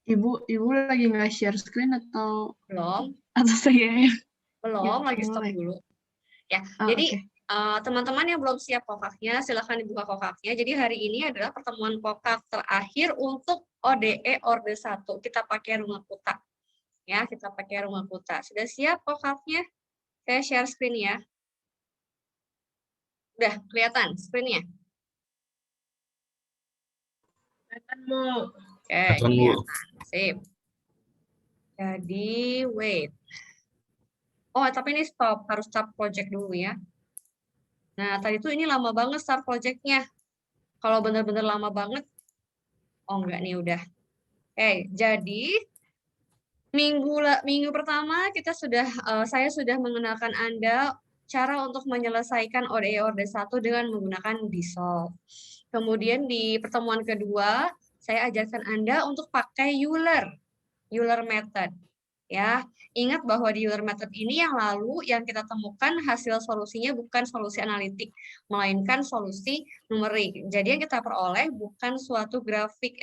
Ibu lagi nggak share screen atau Belum, saya? belum, lagi stop dulu. Ya, jadi Oke. teman-teman yang belum siap kokaknya, silahkan dibuka kokaknya. Jadi hari ini adalah pertemuan kokak terakhir untuk ODE Orde 1. Kita pakai Runga Kuta. Ya, kita pakai Runga Kuta. Sudah siap kokaknya? Saya share screen ya. Udah kelihatan screen-nya? Kelihatan, Bu. Oke, kelihatan. Sip. Jadi, wait. Oh, tapi ini stop. Harus stop project dulu ya. Nah, tadi tuh ini lama banget start project-nya. Kalau benar-benar lama banget, oh enggak nih udah. Jadi minggu pertama saya sudah mengenalkan Anda cara untuk menyelesaikan ODE Orde 1 dengan menggunakan Dissolve. Kemudian di pertemuan kedua, saya ajarkan Anda untuk pakai Euler method. Ya, ingat bahwa di Euler method ini yang lalu yang kita temukan hasil solusinya bukan solusi analitik, melainkan solusi numerik. Jadi yang kita peroleh bukan suatu grafik,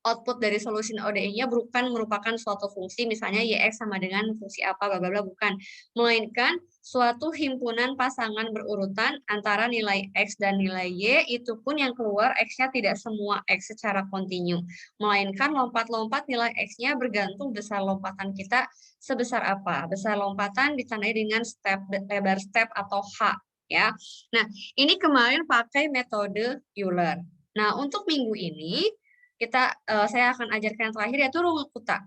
output dari solusi ODE-nya bukan merupakan suatu fungsi, misalnya YX sama dengan fungsi apa, bla bla bla, bukan. Melainkan suatu himpunan pasangan berurutan antara nilai X dan nilai Y, itu pun yang keluar X-nya tidak semua X secara kontinu. Melainkan lompat-lompat nilai X-nya bergantung besar lompatan kita sebesar apa. Besar lompatan ditandai dengan lebar step atau H. Ya. Nah, ini kemarin pakai metode Euler. Nah, untuk minggu ini, saya akan ajarkan yang terakhir yaitu Runga Kuta.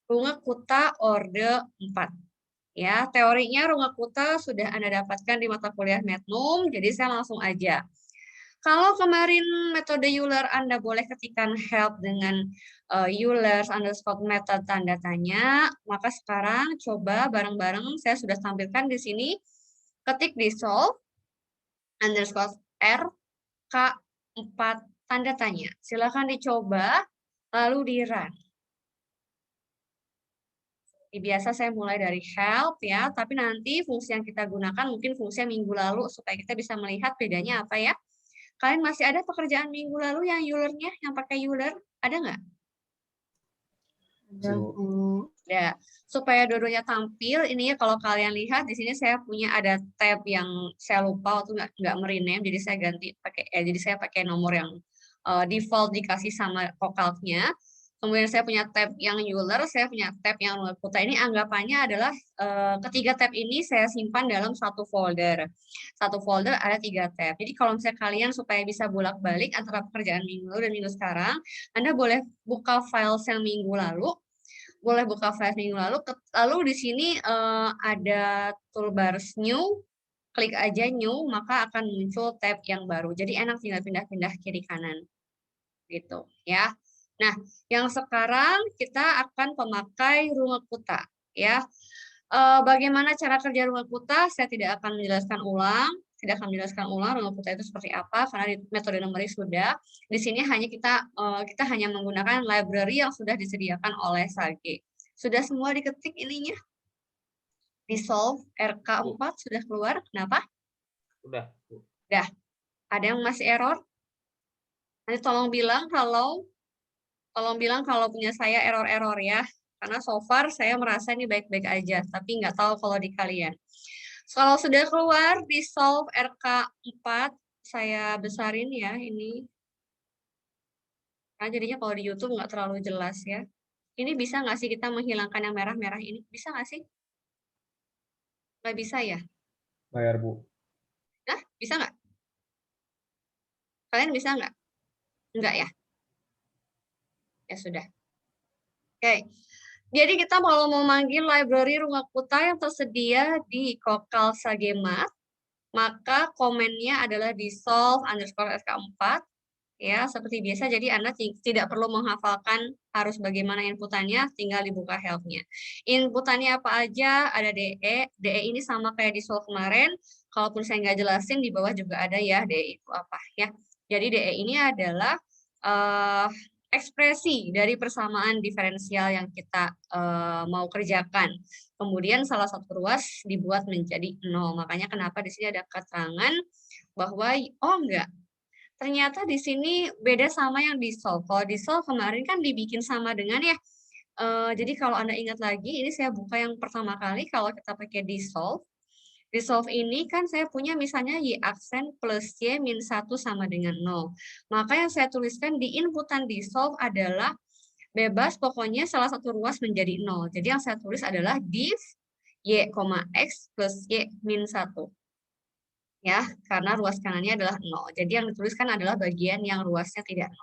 Runga Kuta Orde 4. Ya, teorinya Runga Kuta sudah Anda dapatkan di mata kuliah Mednum, jadi saya langsung aja. Kalau kemarin metode Euler Anda boleh ketikkan help dengan Euler underscore method tanda tanya, maka sekarang coba bareng-bareng saya sudah tampilkan di sini, ketik dissolve underscore R K4 tanda tanya. Silakan dicoba, lalu di-run. Biasa saya mulai dari help ya, tapi nanti fungsi yang kita gunakan mungkin fungsi yang minggu lalu supaya kita bisa melihat bedanya apa ya. Kalian masih ada pekerjaan minggu lalu yang Euler-nya, yang pakai Euler? Ada nggak? Ada, Bu. Ya, supaya dua-duanya tampil, ini ya kalau kalian lihat di sini saya punya ada tab yang saya lupa waktu nggak merename, jadi saya ganti pakai, jadi saya pakai nomor yang default dikasih sama Vocalc-nya. Kemudian saya punya tab yang Euler, saya punya tab yang Runga Kuta. Ini anggapannya adalah ketiga tab ini saya simpan dalam satu folder. Satu folder ada 3 tab. Jadi kalau misalnya kalian supaya bisa bolak-balik antara pekerjaan minggu lalu dan minggu sekarang, Anda boleh buka file yang minggu lalu, boleh buka file minggu lalu di sini ada toolbar new, klik aja new, maka akan muncul tab yang baru. Jadi enak tinggal pindah-pindah kiri kanan gitu ya. Nah, yang sekarang kita akan pemakai Runga Kuta ya. Bagaimana cara kerja Runga Kuta? Saya tidak akan menjelaskan ulang, Runga Kuta itu seperti apa karena di metode numerik sudah. Di sini hanya kita hanya menggunakan library yang sudah disediakan oleh Sage. Sudah semua diketik ininya? Dissolve RK4 sudah keluar? Kenapa? Udah. Udah. Ada yang masih error? Nanti tolong bilang kalau punya saya error-error ya. Karena so far saya merasa ini baik-baik aja, tapi nggak tahu kalau di kalian. Kalau sudah keluar Dissolve RK4, saya besarin ya ini. Nah, jadinya kalau di YouTube nggak terlalu jelas ya. Ini bisa nggak sih kita menghilangkan yang merah-merah ini? Bisa nggak sih? Nggak bisa ya? Bayar, Bu. Nah, bisa nggak? Kalian bisa nggak? Enggak ya? Ya sudah. Oke. Jadi kita kalau mau manggil library Runga Kuta yang tersedia di Kokal Sagemat, maka komennya adalah dissolve underscore SK4. Ya, seperti biasa, jadi Anda tidak perlu menghafalkan harus bagaimana inputannya, tinggal dibuka help-nya. Inputannya apa aja, ada DE. DE ini sama kayak dissolve kemarin, kalaupun saya nggak jelasin, di bawah juga ada ya, DE itu apa ya. Jadi DE ini adalah ekspresi dari persamaan diferensial yang kita mau kerjakan. Kemudian salah satu ruas dibuat menjadi 0. Makanya kenapa di sini ada keterangan bahwa, oh enggak, ternyata di sini beda sama yang di solve. Kalau di solve kemarin kan dibikin sama dengan ya. Jadi kalau Anda ingat lagi, ini saya buka yang pertama kali kalau kita pakai di solve. Di solve ini kan saya punya misalnya Y aksen plus Y min 1 sama dengan 0. Maka yang saya tuliskan di inputan di solve adalah bebas, pokoknya salah satu ruas menjadi 0. Jadi yang saya tulis adalah div Y, X plus Y min 1. Ya, karena ruas kanannya adalah 0. Jadi yang dituliskan adalah bagian yang ruasnya tidak 0.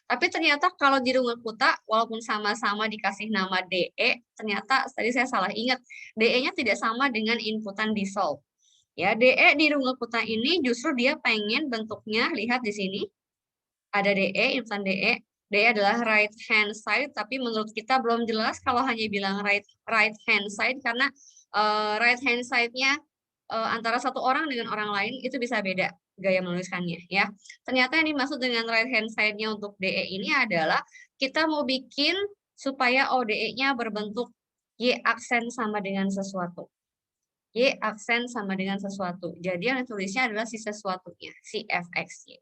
Tapi ternyata kalau di Runge-Kutta, walaupun sama-sama dikasih nama DE, ternyata tadi saya salah ingat, DE-nya tidak sama dengan inputan di solve. Ya, DE di Runge-Kutta ini justru dia pengen bentuknya, lihat di sini, ada DE, inputan DE. DE adalah right hand side, tapi menurut kita belum jelas kalau hanya bilang right hand side, karena right hand side-nya antara satu orang dengan orang lain itu bisa beda gaya menuliskannya ya. Ternyata yang dimaksud dengan right hand side-nya untuk DE ini adalah kita mau bikin supaya ODE-nya berbentuk Y aksen sama dengan sesuatu. Y aksen sama dengan sesuatu. Jadi yang ditulisnya adalah si sesuatunya, si FXY.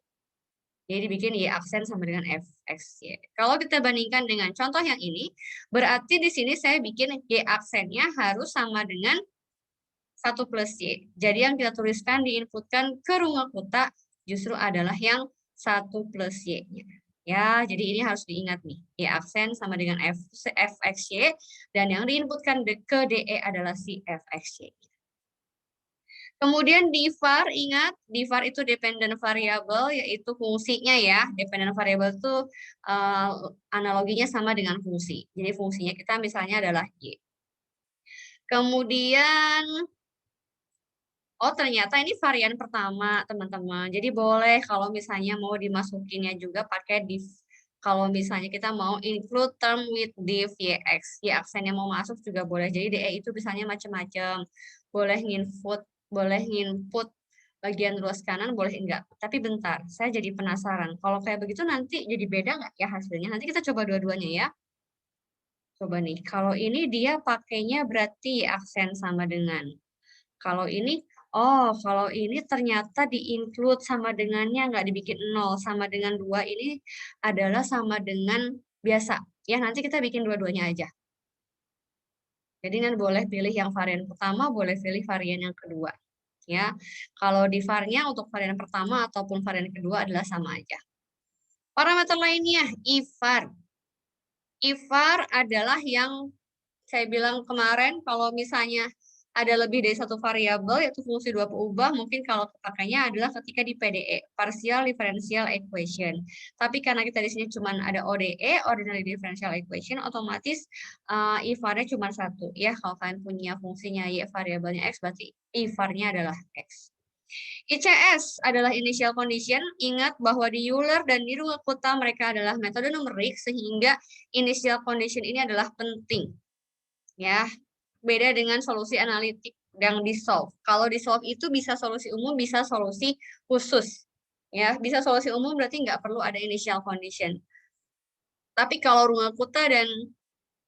Jadi dibikin Y aksen sama dengan FXY. Kalau kita bandingkan dengan contoh yang ini, berarti di sini saya bikin Y aksennya harus sama dengan 1 plus Y. Jadi yang kita tuliskan diinputkan ke Runge-Kutta justru adalah yang 1 plus Y-nya. Ya, jadi ini harus diingat nih. Y aksen sama dengan FXY dan yang diinputkan ke DE adalah si FXY. Kemudian di var, ingat di var itu dependent variable yaitu fungsinya ya. Dependent variable itu analoginya sama dengan fungsi. Jadi fungsinya kita misalnya adalah Y. Kemudian oh, ternyata ini varian pertama, teman-teman. Jadi boleh kalau misalnya mau dimasukinnya juga pakai div. Kalau misalnya kita mau include term with div YX, Y aksennya mau masuk juga boleh. Jadi DE itu misalnya macam-macam. Boleh nginput bagian ruas kanan, boleh enggak. Tapi bentar, saya jadi penasaran. Kalau kayak begitu nanti jadi beda nggak ya hasilnya? Nanti kita coba dua-duanya ya. Coba nih, kalau ini dia pakainya berarti Y aksen sama dengan. Kalau ini oh, kalau ini ternyata di-include sama dengannya, nggak dibikin 0. Sama dengan 2 ini adalah sama dengan biasa. Ya, nanti kita bikin dua-duanya aja. Jadi kan boleh pilih yang varian pertama, boleh pilih varian yang kedua. Ya, kalau di var-nya untuk varian pertama ataupun varian kedua adalah sama aja. Parameter lainnya, IVAR. IVAR adalah yang saya bilang kemarin, kalau misalnya ada lebih dari satu variabel, yaitu fungsi dua peubah, mungkin kalau pakainya adalah ketika di PDE, partial differential equation. Tapi karena kita di sini cuma ada ODE, ordinary differential equation, otomatis IVAR-nya cuma satu. Ya, kalau kalian punya fungsinya Y variabelnya X, berarti IVAR-nya adalah X. ICS adalah initial condition. Ingat bahwa di Euler dan di Runge-Kutta mereka adalah metode numerik, sehingga initial condition ini adalah penting. Ya, beda dengan solusi analitik yang di solve. Kalau di solve itu bisa solusi umum, bisa solusi khusus. Ya, bisa solusi umum berarti nggak perlu ada initial condition. Tapi kalau Runge-Kutta dan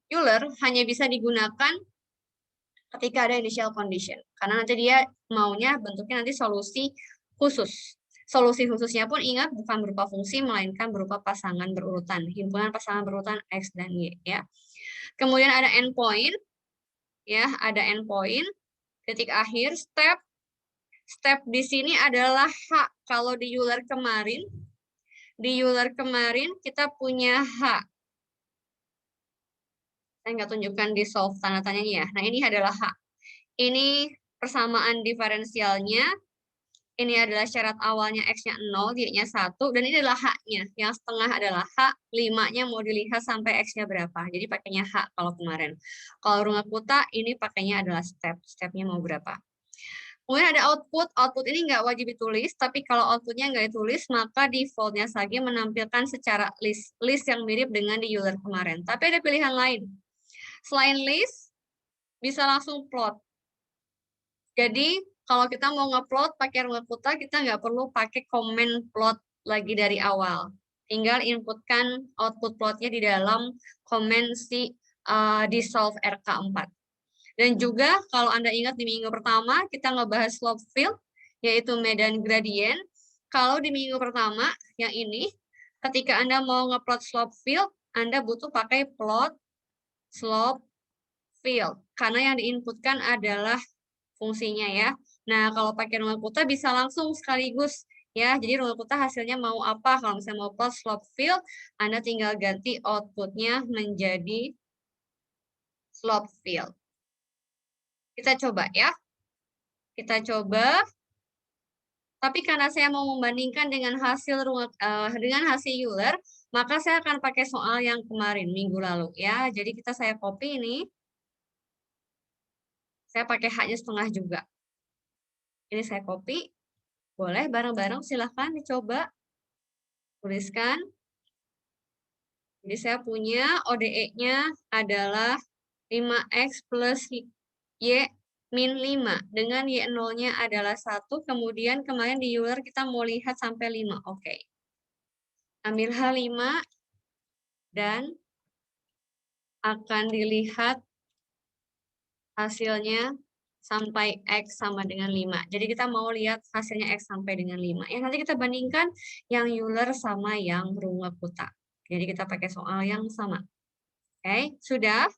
Euler hanya bisa digunakan ketika ada initial condition. Karena nanti dia maunya bentuknya nanti solusi khusus. Solusi khususnya pun ingat bukan berupa fungsi, melainkan berupa pasangan berurutan. Himpunan pasangan berurutan X dan Y. Ya. Kemudian ada endpoint. Ya, ada endpoint, titik akhir, step. Step di sini adalah H. Kalau di Euler kemarin, kita punya H. Saya nggak tunjukkan di solve tanda tanyanya ya. Nah, ini adalah H. Ini persamaan diferensialnya. Ini adalah syarat awalnya X-nya 0, Y-nya 1, dan ini adalah H-nya. Yang setengah adalah H, 5-nya mau dilihat sampai X-nya berapa. Jadi pakainya H kalau kemarin. Kalau Runge-Kutta, ini pakainya adalah step. Step-nya mau berapa. Kemudian ada output. Output ini nggak wajib ditulis, tapi kalau outputnya nggak ditulis, maka default-nya Sage menampilkan secara list yang mirip dengan di Euler kemarin. Tapi ada pilihan lain. Selain list, bisa langsung plot. Jadi, kalau kita mau ngeplot pakai Runge-Kutta, kita nggak perlu pakai comment plot lagi dari awal. Tinggal inputkan output plotnya di dalam comment si dissolve RK4. Dan juga kalau Anda ingat di minggu pertama, kita ngebahas slope field, yaitu medan gradient. kalau di minggu pertama, yang ini, ketika Anda mau ngeplot slope field, Anda butuh pakai plot slope field. Karena yang diinputkan adalah fungsinya ya. Nah, kalau pakai Runge Kutta bisa langsung sekaligus ya. Jadi Runge Kutta hasilnya mau apa? Kalau misalnya mau plot slope field, Anda tinggal ganti outputnya menjadi slope field. Kita coba ya. Kita coba. Tapi karena saya mau membandingkan dengan hasil Euler, maka saya akan pakai soal yang kemarin minggu lalu ya. Jadi saya copy ini. Saya pakai H-nya setengah juga. Ini saya copy. Boleh bareng-bareng silahkan dicoba. Tuliskan. Jadi saya punya ODE-nya adalah 5X plus Y min 5. Dengan Y0-nya adalah 1. Kemudian kemarin di Euler kita mau lihat sampai 5. Oke. Ambil H5 dan akan dilihat hasilnya sampai X sama dengan 5. Jadi kita mau lihat hasilnya X sampai dengan 5. Ya, nanti kita bandingkan yang Euler sama yang Runge Kutta. Jadi kita pakai soal yang sama. Oke, sudah.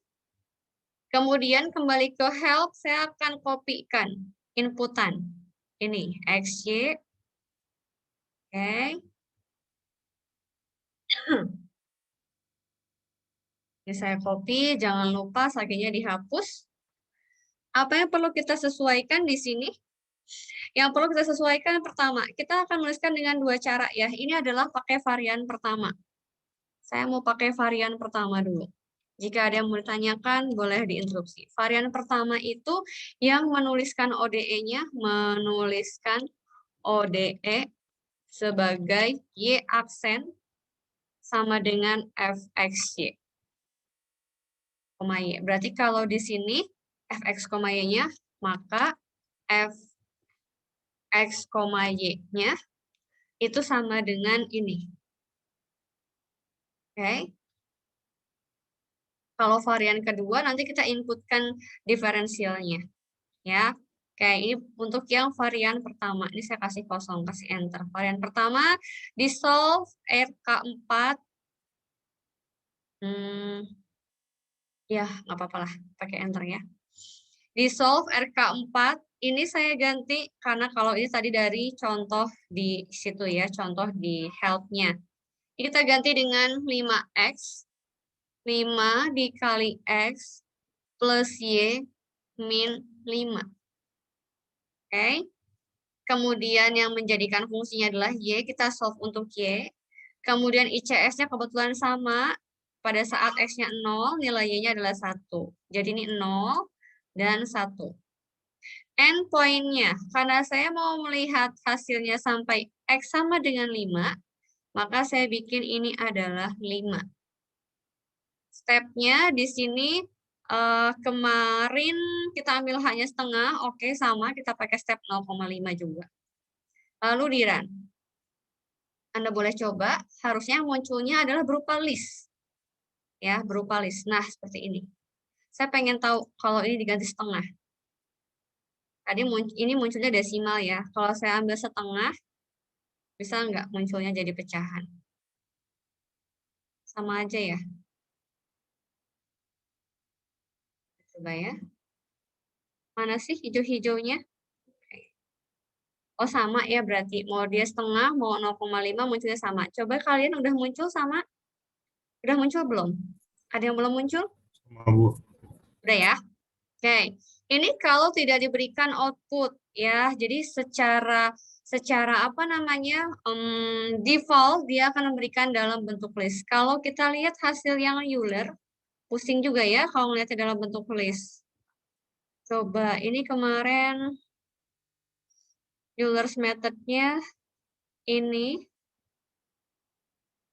Kemudian kembali ke help, saya akan kopikan inputan. Ini XY. Oke. Ini saya copy, jangan lupa saljunya dihapus. Apa yang perlu kita sesuaikan di sini? Yang perlu kita sesuaikan pertama, kita akan menuliskan dengan dua cara ya. Ini adalah pakai varian pertama. Saya mau pakai varian pertama dulu. Jika ada yang mau ditanyakan, boleh diinterupsi. Varian pertama itu yang menuliskan ODE-nya, menuliskan ODE sebagai Y aksen sama dengan FXY, Y. Berarti kalau di sini fx, y-nya, maka fx, y-nya itu sama dengan ini. Oke. Kalau varian kedua nanti kita inputkan diferensialnya. Ya. Oke, ini untuk yang varian pertama. Ini saya kasih kosong, kasih enter. Varian pertama di solve RK4. Ya, nggak apa-apa lah, pakai enter ya. Di solve RK4, ini saya ganti karena kalau ini tadi dari contoh di situ ya, contoh di help-nya. Kita ganti dengan 5X, 5 dikali X plus Y min 5. Oke. Kemudian yang menjadikan fungsinya adalah Y, kita solve untuk Y. Kemudian ICS-nya kebetulan sama, pada saat X-nya 0, nilai Y-nya adalah 1. Jadi ini 0 dan 1. Endpoint-nya, karena saya mau melihat hasilnya sampai X sama dengan 5, maka saya bikin ini adalah 5. Step-nya di sini kemarin kita ambil hanya setengah, oke sama, kita pakai step 0,5 juga. Lalu di run. Anda boleh coba, harusnya munculnya adalah berupa list. Ya, berupa list. Nah, seperti ini. Saya pengen tahu kalau ini diganti setengah. Tadi ini munculnya desimal ya. Kalau saya ambil setengah, bisa nggak munculnya jadi pecahan? Sama aja ya. Coba ya. Mana sih hijau-hijaunya? Oh, sama ya berarti. Mau dia setengah, mau 0,5 munculnya sama. Coba kalian udah muncul sama? Udah muncul belum? Ada yang belum muncul? Sama, Bu. Udah ya? Oke. Ini kalau tidak diberikan output ya. Jadi secara apa namanya? Default dia akan memberikan dalam bentuk list. Kalau kita lihat hasil yang Euler, pusing juga ya kalau melihatnya dalam bentuk list. Coba ini kemarin Euler's method-nya ini.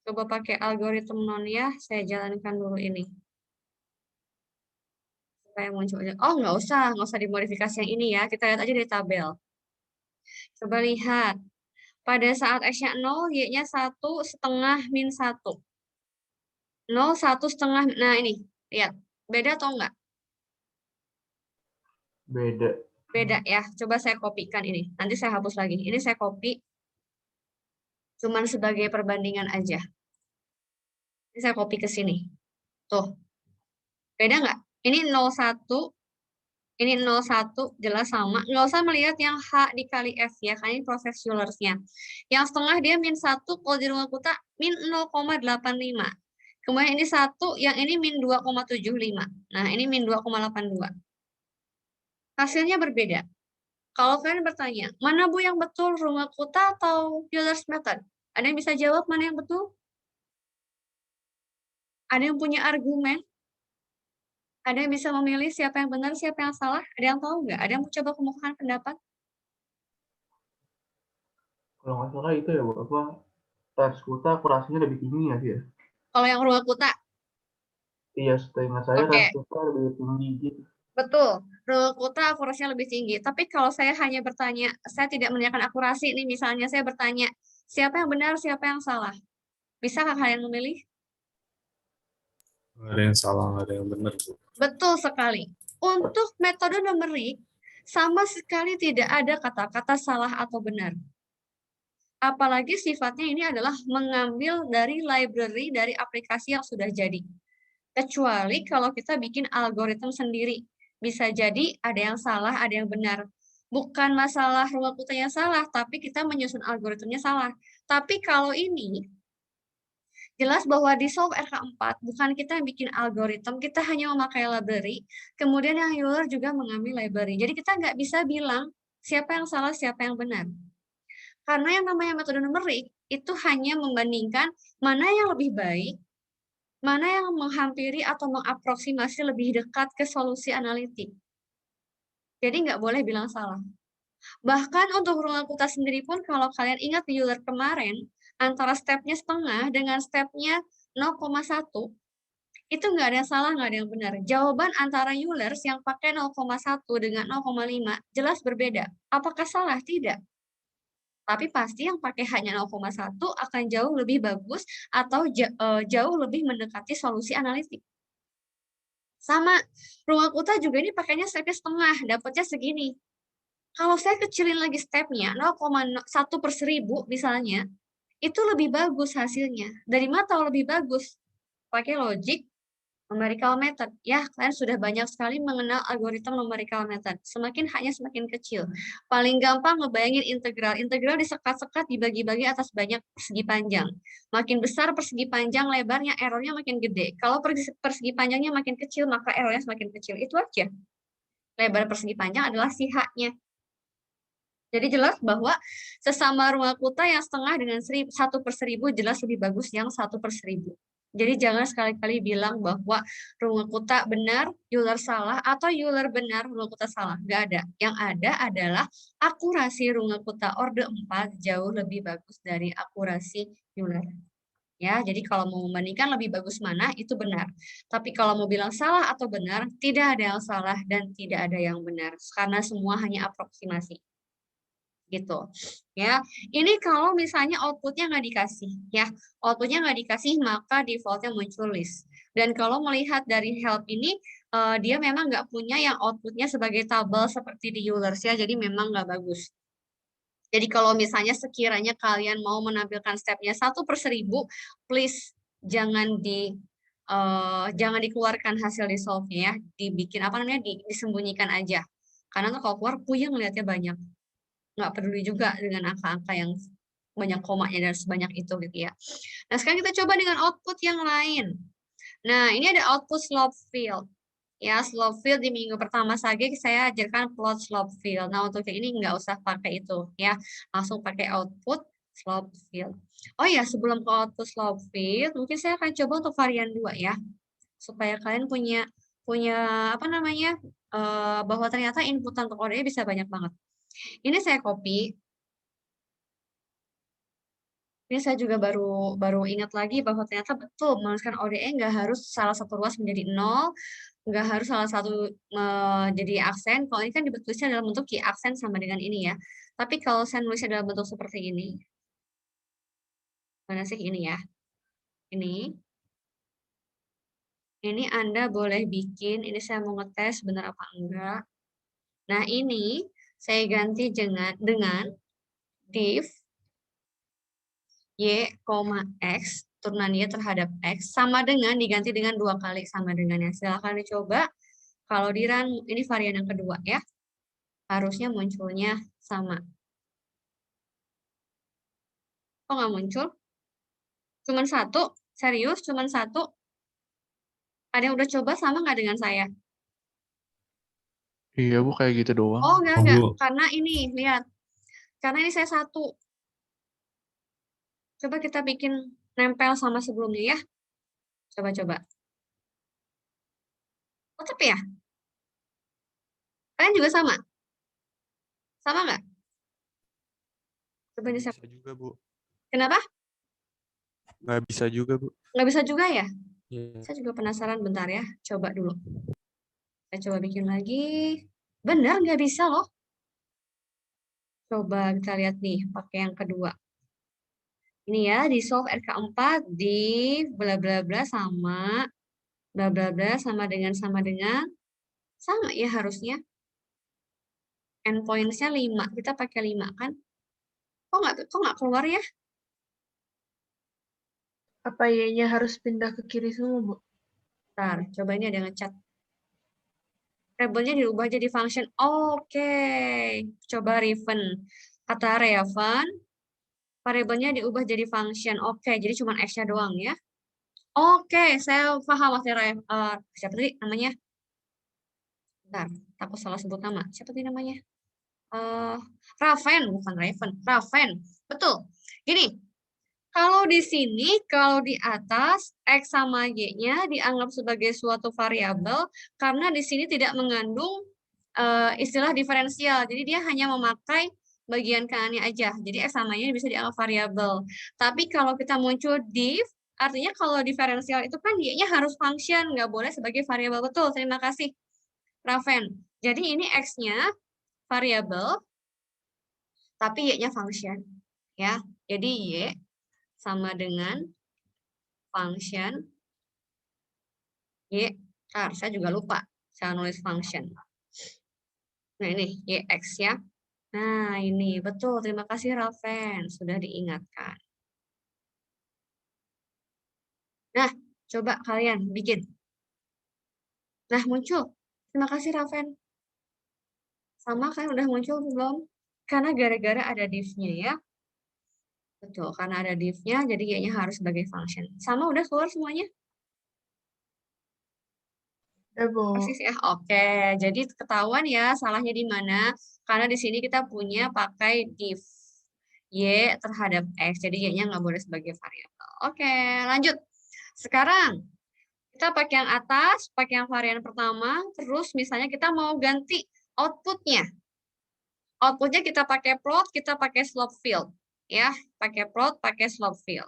Coba pakai algoritma non ya. Saya jalankan dulu ini. Supaya muncul. Oh, nggak usah dimodifikasi yang ini ya. Kita lihat aja di tabel. Coba lihat. Pada saat X-nya 0, Y-nya 1 setengah min 1. 0, 1 setengah. Nah ini, lihat. Beda atau enggak? Beda. Beda ya. Coba saya kopikan ini. Nanti saya hapus lagi. Ini saya copy. Cuman sebagai perbandingan aja. Ini saya copy ke sini. Tuh, beda nggak? Ini 01, ini 01 jelas sama. Nggak usah melihat yang H dikali F ya, karena ini proses Euler-nya. Yang setengah dia min 1, kalau di rumah kuta min 0,85. Kemudian ini 1, yang ini min 2,75. Nah, ini min 2,82. Hasilnya berbeda. Kalau kalian bertanya, mana Bu yang betul, rumah kuta atau Euler's method? Ada yang bisa jawab mana yang betul? Ada yang punya argumen? Ada yang bisa memilih siapa yang benar, siapa yang salah? Ada yang tahu nggak? Ada yang mau coba kemukakan pendapat? Kalau nggak salah itu ya, Bu, apa tes kuta akurasinya lebih tinggi ya sih ya? Kalau yang rumah kuta, Iya, seingat saya oke, tes kuta lebih tinggi gitu. betul. Rumah kuta akurasinya lebih tinggi. Tapi kalau saya hanya bertanya, saya tidak menanyakan akurasi, nih misalnya saya bertanya, siapa yang benar, siapa yang salah? Bisakah kalian memilih? Nggak ada yang salah, nggak ada yang benar, Bu. Betul sekali. Untuk metode numerik, sama sekali tidak ada kata-kata salah atau benar. Apalagi sifatnya ini adalah mengambil dari library, dari aplikasi yang sudah jadi. Kecuali kalau kita bikin algoritma sendiri. Bisa jadi ada yang salah, ada yang benar. Bukan masalah ruang kuta yang salah, tapi kita menyusun algoritmanya salah. Tapi kalau ini, jelas bahwa di solve RK4, bukan kita yang bikin algoritma, kita hanya memakai library, kemudian yang Euler juga mengambil library. Jadi kita nggak bisa bilang siapa yang salah, siapa yang benar. Karena yang namanya metode numerik, itu hanya membandingkan mana yang lebih baik, mana yang menghampiri atau mengaproksimasi lebih dekat ke solusi analitik. Jadi nggak boleh bilang salah. Bahkan untuk ruang kuta sendiri pun, kalau kalian ingat di Euler kemarin, antara stepnya setengah dengan stepnya 0,1, itu nggak ada yang salah, nggak ada yang benar. Jawaban antara Euler yang pakai 0,1 dengan 0,5 jelas berbeda. Apakah salah? Tidak. Tapi pasti yang pakai hanya 0,1 akan jauh lebih bagus atau jauh lebih mendekati solusi analitik. Sama, ruang kuta juga ini pakainya stepnya setengah, dapatnya segini. Kalau saya kecilin lagi stepnya, 0,1/1000 misalnya, itu lebih bagus hasilnya. Dari mana tahu lebih bagus? Pakai logic numerical method. Ya, kalian sudah banyak sekali mengenal algoritma numerical method. Semakin hanya semakin kecil. Paling gampang ngebayangin integral. Integral disekat-sekat, dibagi-bagi atas banyak persegi panjang. Makin besar persegi panjang, lebarnya, errornya makin gede. Kalau persegi panjangnya makin kecil, maka errornya semakin kecil. Itu aja. Lebar persegi panjang adalah si H-nya. Jadi jelas bahwa sesama ruang kuta yang setengah dengan 1/1000 jelas lebih bagus yang 1/1000. Jadi jangan sekali-kali bilang bahwa ruang kuta benar, Euler salah, atau Euler benar, ruang kuta salah. Nggak ada. Yang ada adalah akurasi ruang kuta orde 4 jauh lebih bagus dari akurasi Euler. Ya, jadi kalau mau membandingkan lebih bagus mana, itu benar. Tapi kalau mau bilang salah atau benar, tidak ada yang salah dan tidak ada yang benar. Karena semua hanya aproksimasi. Gitu ya. Ini kalau misalnya outputnya nggak dikasih ya, outputnya nggak dikasih maka defaultnya muncul list. Dan kalau melihat dari help ini dia memang nggak punya yang outputnya sebagai tabel seperti di Euler ya, jadi memang nggak bagus. Jadi kalau misalnya sekiranya kalian mau menampilkan stepnya 1/1000, please jangan jangan dikeluarkan hasil di solve-nya ya, dibikin apa namanya, disembunyikan aja. Karena kalau keluar puyeng ngeliatnya banyak. Nggak peduli juga dengan angka-angka yang banyak komanya dan sebanyak itu gitu ya. Nah, sekarang kita coba dengan output yang lain. Nah, ini ada output slope field. Ya, slope field di minggu pertama saja saya ajarkan plot slope field. Nah, untuk yang ini nggak usah pakai itu ya. Langsung pakai output slope field. Oh ya, sebelum ke output slope field, mungkin saya akan coba untuk varian 2 ya. Supaya kalian punya apa namanya? Bahwa ternyata inputan untuk ODE bisa banyak banget. Ini saya copy. Ini saya juga baru ingat lagi bahwa ternyata betul menuliskan ODE nggak harus salah satu ruas menjadi 0, nggak harus salah satu jadi aksen. Kalau ini kan ditulisnya dalam bentuk Q aksen sama dengan ini ya. Tapi kalau saya nulisnya dalam bentuk seperti ini, mana sih ini ya? Ini Anda boleh bikin, ini saya mau ngetes benar apa enggak. Nah ini saya ganti dengan div Y, X, turunan Y terhadap X, sama dengan diganti dengan 2 kali sama dengannya. Silahkan dicoba. Kalau di run, ini varian yang kedua ya. Harusnya munculnya sama. Kok nggak muncul? Cuman satu? Serius? Cuman satu? Ada yang udah coba sama nggak dengan saya? Iya Bu, kayak gitu doang. Oh, enggak. Bu. Karena ini, lihat. Karena ini saya satu. Coba kita bikin nempel sama sebelumnya ya. Coba-coba. Oh, tapi ya? Kalian juga sama? Sama nggak? Coba ini saya. Bisa juga, Bu. Kenapa? Nggak bisa juga, Bu. Nggak bisa juga ya? Iya. Saya juga penasaran, bentar ya. Coba dulu. Saya coba bikin lagi. Benar, nggak bisa loh. Coba kita lihat nih, pakai yang kedua. Ini ya, di solve RK4, di bla bla bla sama bla bla bla sama dengan sama ya harusnya. Endpoints-nya 5, kita pakai 5 kan? Kok nggak keluar ya? Apa Y-nya harus pindah ke kiri semua, Bu? Bentar, coba ini ada ngecat. Variabelnya dirubah jadi function. Oke. Coba Raven. Kata Raven, variabelnya diubah jadi function. Oke, jadi cuma X-nya doang ya. Oke, saya paham maksudnya siapa tadi namanya? Bentar, takut salah sebut nama. Siapa tadi namanya? Raven, bukan Raven. Raven, betul. Gini, kalau di sini, kalau di atas, X sama Y-nya dianggap sebagai suatu variabel karena di sini tidak mengandung istilah diferensial. Jadi dia hanya memakai bagian kanannya aja. Jadi X sama Y bisa dianggap variabel. Tapi kalau kita muncul div, artinya kalau diferensial itu kan Y-nya harus function, nggak boleh sebagai variabel. Betul, terima kasih, Raven. Jadi ini X-nya variabel, tapi Y-nya function. Ya, jadi Y sama dengan function Y, saya juga lupa, saya nulis function. Nah ini, YX ya. Nah ini, betul, terima kasih Raven, sudah diingatkan. Nah, coba kalian bikin. Nah, muncul. Terima kasih Raven. Sama kan udah muncul belum? Karena gara-gara ada div-nya ya. Betul, karena ada div-nya, jadi Y-nya harus sebagai function. Sama udah keluar semuanya? Ya, Bu. Persis ya. Oke, jadi ketahuan ya salahnya di mana? Karena di sini kita punya pakai div Y terhadap X. Jadi Y-nya nggak boleh sebagai variabel. Oke, lanjut. Sekarang kita pakai yang atas, pakai yang varian pertama. Terus misalnya kita mau ganti outputnya. Outputnya kita pakai plot, kita pakai slope field. Ya, pakai plot, pakai slope field.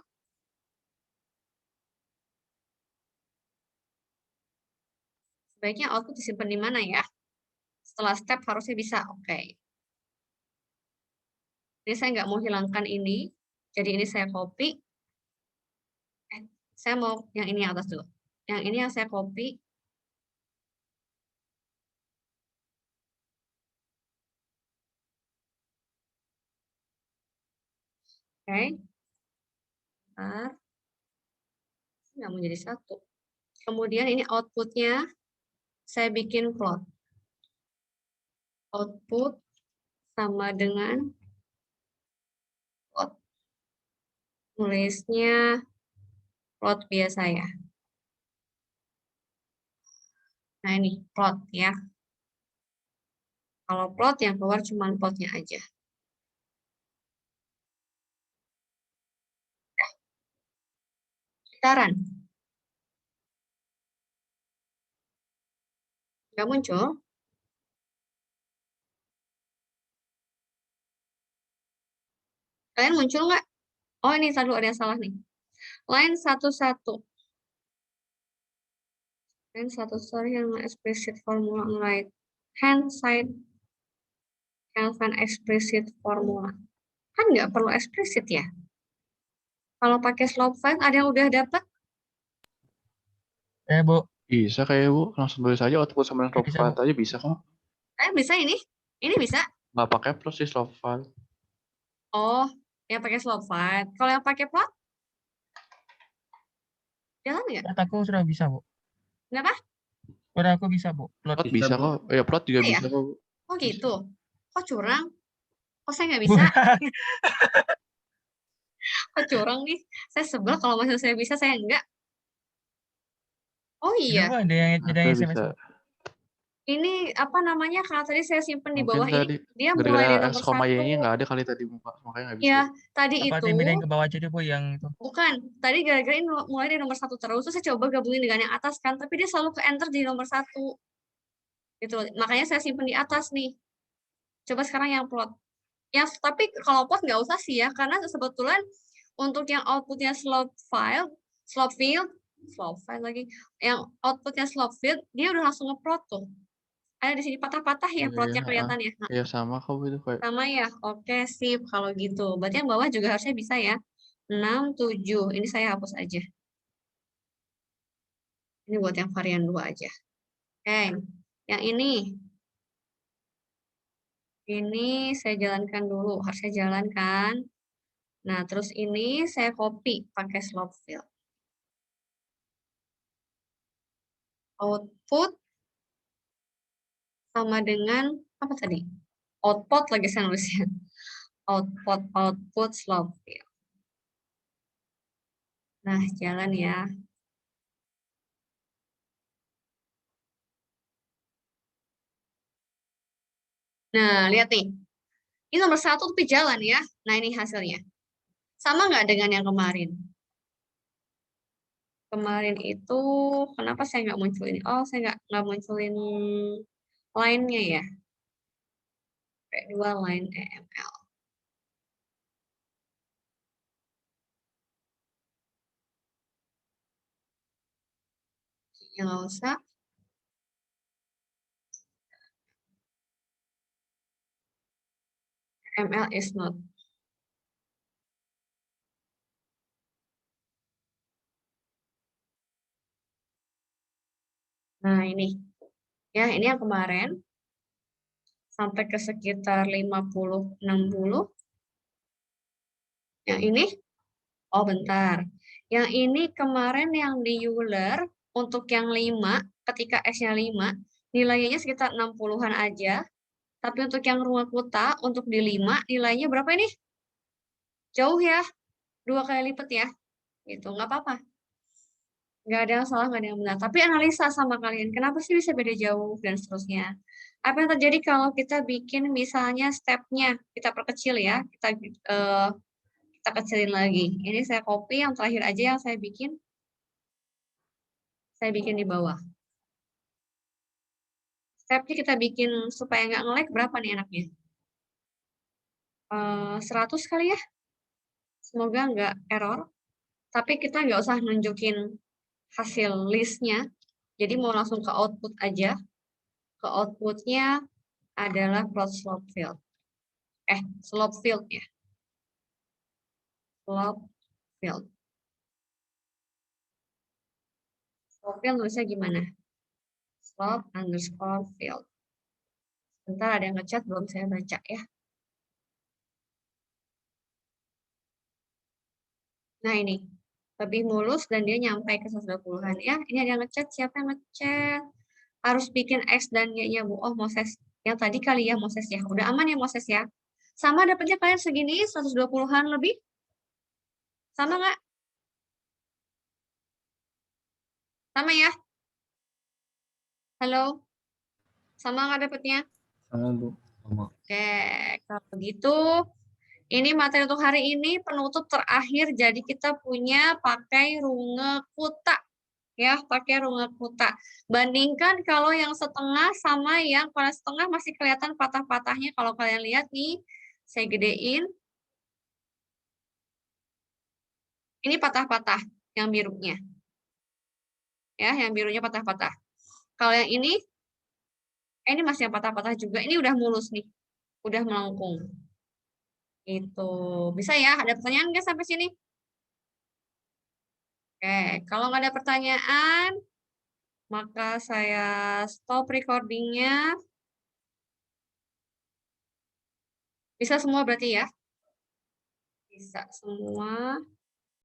Sebaiknya output disimpan di mana ya? Setelah step harusnya bisa. Oke. Ini saya nggak mau hilangkan ini. Jadi ini saya copy. Saya mau yang ini yang atas dulu. Yang ini yang saya copy. Oke. Bentar. Nggak mau jadi satu. Kemudian ini outputnya saya bikin plot. Output sama dengan plot. Nulisnya plot biasa ya. Nah ini plot ya. Kalau plot yang keluar cuma plotnya aja. Sekitaran. Nggak muncul. Kalian muncul nggak? Oh ini satu ada yang salah nih. Line 11. Line 1 sorry yang explicit formula right hand side Kelvin explicit formula. Kan nggak perlu eksplisit ya. Kalau pakai slope field ada yang udah dapat? Bu. Bisa kayak Bu, langsung tulis aja output sama slope Bisa, file aja bisa kok. Bisa ini? Ini bisa? Nggak pakai plus sih slope file. Oh, Yang pakai slope field. Kalau yang pakai plot? Jalan nggak? Plot aku sudah bisa, Bu. Kenapa? Plot aku bisa, Bu. Plot Plot bisa kok. Ya plot juga Iya ya? bisa kok. Bu. Oh gitu. Kok curang? Kok saya nggak Bu. bisa? Kok curang nih? Saya sebel kalau masih saya bisa, saya enggak. Oh Itu, iya. Bu, ada yang Harusnya SMS, bisa. Bu. Ini apa namanya? Karena tadi saya simpen di Mungkin bawah ini, tadi dia mulai gara-gara dari nomor X, Y-nya 1. nggak ada kali tadi muka, makanya nggak bisa. Ya, tadi Apa itu dimindahin ke bawah aja deh, Bu, yang itu. bukan. Tadi gara-gara ini mulai dari nomor 1 terus, terus saya coba gabungin dengan yang atas kan, tapi dia selalu ke enter di nomor 1. Gitu loh. Makanya saya simpen di atas nih. Coba sekarang yang plot. Ya, tapi kalau plot nggak usah sih ya, karena kebetulan untuk yang outputnya slope field lagi, yang outputnya slope field, dia udah langsung ngeplot tuh. Ada di sini patah-patah ya Oh, plotnya iya, kelihatan ya. Nah, iya sama kok itu kayak. sama ya, oke sip kalau gitu. Berarti yang bawah juga harusnya bisa ya. 6, 7, ini saya hapus aja. Ini buat yang varian 2 aja. Oke, yang ini saya jalankan dulu, harusnya jalankan. Nah, terus ini saya copy pakai slope field. Output sama dengan apa tadi? Output lagi saya nulisnya. Output slope field. Nah, jalan ya. Nah, lihat nih. Ini nomor 1 tapi jalan ya. Nah, ini hasilnya. Sama nggak dengan yang kemarin? Kemarin itu, kenapa saya nggak munculin? Oh, saya nggak munculin line-nya ya. P2 line EML. Ya nggak usah. ML is not. Nah, ini. Ya, ini yang kemarin. Sampai ke sekitar 50-60. Yang ini, oh bentar. Yang ini kemarin yang di Euler, untuk yang 5, ketika S-nya 5, nilainya sekitar 60-an aja. Tapi untuk yang Runge-Kutta, untuk di 5, nilainya berapa ini? Jauh ya, 2 kali lipat ya. Gitu, nggak apa-apa. Nggak ada yang salah, nggak ada yang benar. Tapi analisa sama kalian, kenapa sih bisa beda jauh, dan seterusnya. Apa yang terjadi kalau kita bikin misalnya step-nya, kita perkecil ya, kita kecilin lagi. Ini saya copy, yang terakhir aja yang saya bikin di bawah. Step-nya kita bikin supaya nggak nge-lag, berapa nih enaknya? 100 kali ya? Semoga nggak error. Tapi kita nggak usah nunjukin hasil list-nya. Jadi mau langsung ke output aja. Ke output-nya adalah plot slope field. Slope field ya. Slope field. Slope field nulisnya gimana? Slope underscore field. Sebentar ada yang ngechat, belum saya baca ya. Nah ini, lebih mulus dan dia nyampe ke 120-an ya. Ini ada yang ngechat, siapa yang ngechat? Harus bikin X dan Y-nya, Bu. Oh, Moses. Yang tadi kali ya, Moses ya. Udah aman ya, Moses ya? Sama dapatnya kalian segini, 120-an lebih? Sama nggak? Sama ya? Halo? Sama nggak dapatnya? Sama, Bu. Oke, kalau gitu, ini materi untuk hari ini penutup terakhir. Jadi kita punya pakai Runge-Kutta. Ya, pakai Runge-Kutta. Bandingkan kalau yang setengah sama yang kalau setengah masih kelihatan patah-patahnya. Kalau kalian lihat nih, saya gedein. Ini patah-patah yang birunya. Ya, yang birunya patah-patah. Kalau yang ini masih yang patah-patah juga. Ini udah mulus nih. Udah melengkung. Itu. Bisa ya? Ada pertanyaan nggak sampai sini? Oke, kalau nggak ada pertanyaan, maka saya stop recordingnya. Bisa semua berarti ya? Bisa semua.